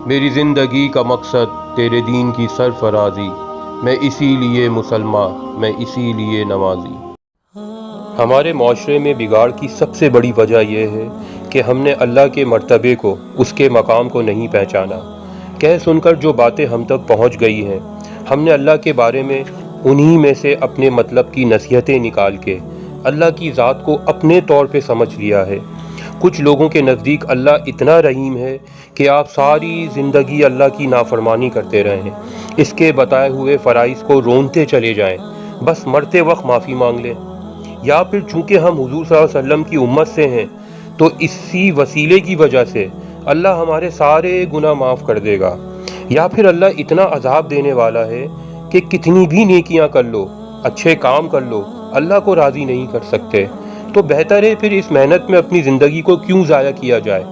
میری زندگی کا مقصد تیرے دین کی سرفرازی، میں اسی لیے مسلمان، میں اسی لیے نمازی۔ ہمارے معاشرے میں بگاڑ کی سب سے بڑی وجہ یہ ہے کہ ہم نے اللہ کے مرتبے کو، اس کے مقام کو نہیں پہچانا۔ کہہ سن کر جو باتیں ہم تک پہنچ گئی ہیں، ہم نے اللہ کے بارے میں انہی میں سے اپنے مطلب کی نصیحتیں نکال کے اللہ کی ذات کو اپنے طور پہ سمجھ لیا ہے۔ کچھ لوگوں کے نزدیک اللہ اتنا رحیم ہے کہ آپ ساری زندگی اللہ کی نافرمانی کرتے رہیں، اس کے بتائے ہوئے فرائض کو رونتے چلے جائیں، بس مرتے وقت معافی مانگ لیں۔ یا پھر چونکہ ہم حضور صلی اللہ علیہ وسلم کی امت سے ہیں تو اسی وسیلے کی وجہ سے اللہ ہمارے سارے گناہ معاف کر دے گا۔ یا پھر اللہ اتنا عذاب دینے والا ہے کہ کتنی بھی نیکیاں کر لو، اچھے کام کر لو، اللہ کو راضی نہیں کر سکتے۔ تو بہتر ہے پھر اس محنت میں اپنی زندگی کو کیوں ضائع کیا جائے۔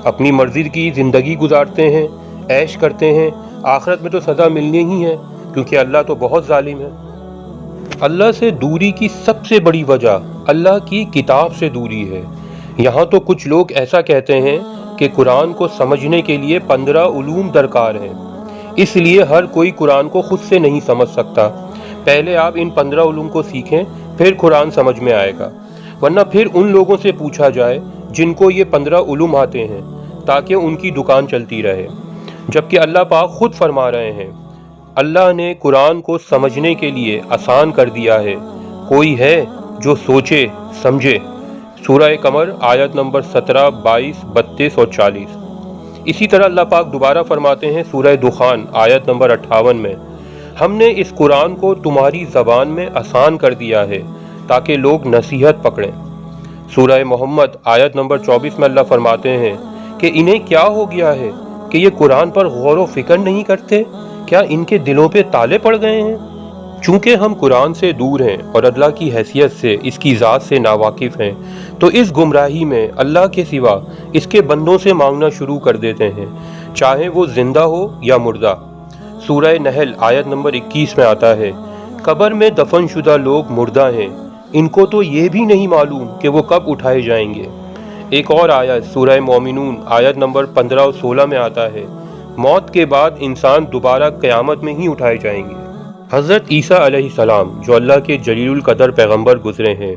اپنی مرضی کی زندگی گزارتے ہیں، عیش کرتے ہیں، آخرت میں تو سزا ملنی ہی ہے، کیونکہ اللہ تو بہت ظالم ہے۔ اللہ سے دوری کی سب سے بڑی وجہ اللہ کی کتاب سے دوری ہے۔ یہاں تو کچھ لوگ ایسا کہتے ہیں کہ قرآن کو سمجھنے کے لیے 15 علوم درکار ہیں، اس لیے ہر کوئی قرآن کو خود سے نہیں سمجھ سکتا۔ پہلے آپ ان 15 علوم کو سیکھیں، پھر قرآن سمجھ میں آئے گا، ورنہ پھر ان لوگوں سے پوچھا جائے جن کو یہ 15 علوم آتے ہیں، تاکہ ان کی دکان چلتی رہے۔ جبکہ اللہ پاک خود فرما رہے ہیں، اللہ نے قرآن کو سمجھنے کے لیے آسان کر دیا ہے، کوئی ہے جو سوچے سمجھے۔ سورہ قمر آیت نمبر 17، 22، 32 اور 40۔ اسی طرح اللہ پاک دوبارہ فرماتے ہیں سورہ دخان آیت نمبر 58 میں، ہم نے اس قرآن کو تمہاری زبان میں آسان کر دیا ہے تاکہ لوگ نصیحت پکڑیں۔ سورہ محمد آیت نمبر 24 میں اللہ فرماتے ہیں کہ انہیں کیا ہو گیا ہے کہ یہ قرآن پر غور و فکر نہیں کرتے، کیا ان کے دلوں پہ تالے پڑ گئے ہیں؟ چونکہ ہم قرآن سے دور ہیں اور اللہ کی حیثیت سے، اس کی ذات سے ناواقف ہیں، تو اس گمراہی میں اللہ کے سوا اس کے بندوں سے مانگنا شروع کر دیتے ہیں، چاہے وہ زندہ ہو یا مردہ۔ سورہ نحل آیت نمبر 21 میں آتا ہے، قبر میں دفن شدہ لوگ مردہ ہیں، ان کو تو یہ بھی نہیں معلوم کہ وہ کب اٹھائے جائیں گے۔ ایک اور آیت سورہ مومنون آیت نمبر 15 اور 16 میں آتا ہے، موت کے بعد انسان دوبارہ قیامت میں ہی اٹھائے جائیں گے۔ حضرت عیسیٰ علیہ السلام جو اللہ کے جلیل القدر پیغمبر گزرے ہیں،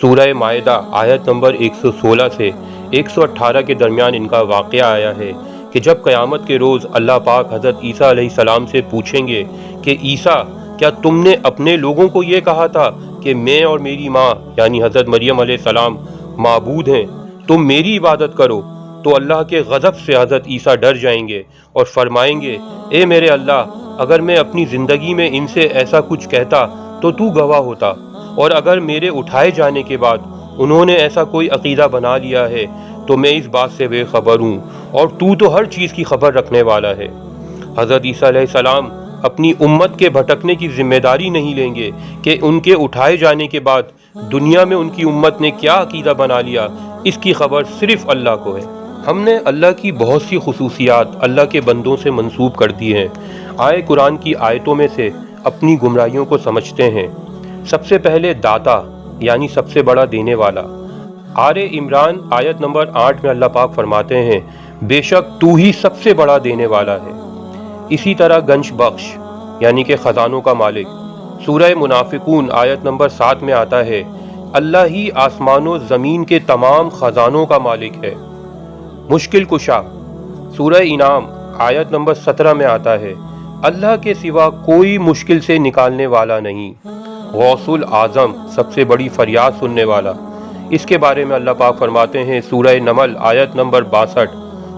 سورہ مائدہ آیت نمبر 116 سے 118 کے درمیان ان کا واقعہ آیا ہے کہ جب قیامت کے روز اللہ پاک حضرت عیسیٰ علیہ السلام سے پوچھیں گے کہ عیسیٰ، کیا تم نے اپنے لوگوں کو یہ کہا تھا کہ میں اور میری ماں یعنی حضرت مریم علیہ السلام معبود ہیں، تم میری عبادت کرو؟ تو اللہ کے غضب سے حضرت عیسیٰ ڈر جائیں گے اور فرمائیں گے، اے میرے اللہ، اگر میں اپنی زندگی میں ان سے ایسا کچھ کہتا تو تو گواہ ہوتا، اور اگر میرے اٹھائے جانے کے بعد انہوں نے ایسا کوئی عقیدہ بنا لیا ہے تو میں اس بات سے بے خبر ہوں، اور تو ہر چیز کی خبر رکھنے والا ہے۔ حضرت عیسیٰ علیہ السلام اپنی امت کے بھٹکنے کی ذمہ داری نہیں لیں گے کہ ان کے اٹھائے جانے کے بعد دنیا میں ان کی امت نے کیا عقیدہ بنا لیا، اس کی خبر صرف اللہ کو ہے۔ ہم نے اللہ کی بہت سی خصوصیات اللہ کے بندوں سے منسوب کر دی ہیں، آئے قرآن کی آیتوں میں سے اپنی گمراہیوں کو سمجھتے ہیں۔ سب سے پہلے داتا یعنی سب سے بڑا دینے والا۔ آل عمران آیت نمبر 8 میں اللہ پاک فرماتے ہیں، بے شک تو ہی سب سے بڑا دینے والا ہے۔ اسی طرح گنج بخش یعنی کہ خزانوں کا مالک۔ سورہ منافقون آیت نمبر 7 میں آتا ہے، اللہ ہی آسمان و زمین کے تمام خزانوں کا مالک ہے۔ مشکل کشا۔ سورہ انعام آیت نمبر 17 میں آتا ہے، اللہ کے سوا کوئی مشکل سے نکالنے والا نہیں۔ غوث الاعظم سب سے بڑی فریاد سننے والا۔ اس کے بارے میں اللہ پاک فرماتے ہیں سورہ نمل آیت نمبر 62،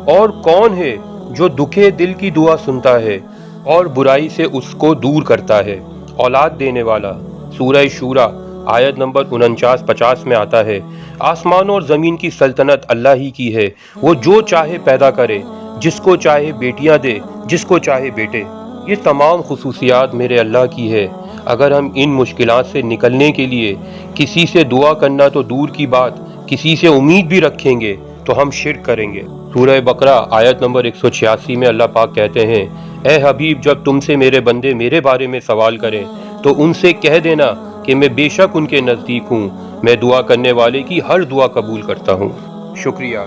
اور کون ہے جو دکھے دل کی دعا سنتا ہے اور برائی سے اس کو دور کرتا ہے، اولاد دینے والا۔ سورہ شورا آیت نمبر 49-50 میں آتا ہے، آسمان اور زمین کی سلطنت اللہ ہی کی ہے، وہ جو چاہے پیدا کرے، جس کو چاہے بیٹیاں دے، جس کو چاہے بیٹے۔ یہ تمام خصوصیات میرے اللہ کی ہے۔ اگر ہم ان مشکلات سے نکلنے کے لیے کسی سے دعا کرنا تو دور کی بات، کسی سے امید بھی رکھیں گے تو ہم شرک کریں گے۔ سورہ بقرہ آیت نمبر 186 میں اللہ پاک کہتے ہیں، اے حبیب، جب تم سے میرے بندے میرے بارے میں سوال کریں تو ان سے کہہ دینا کہ میں بے شک ان کے نزدیک ہوں، میں دعا کرنے والے کی ہر دعا قبول کرتا ہوں۔ شکریہ۔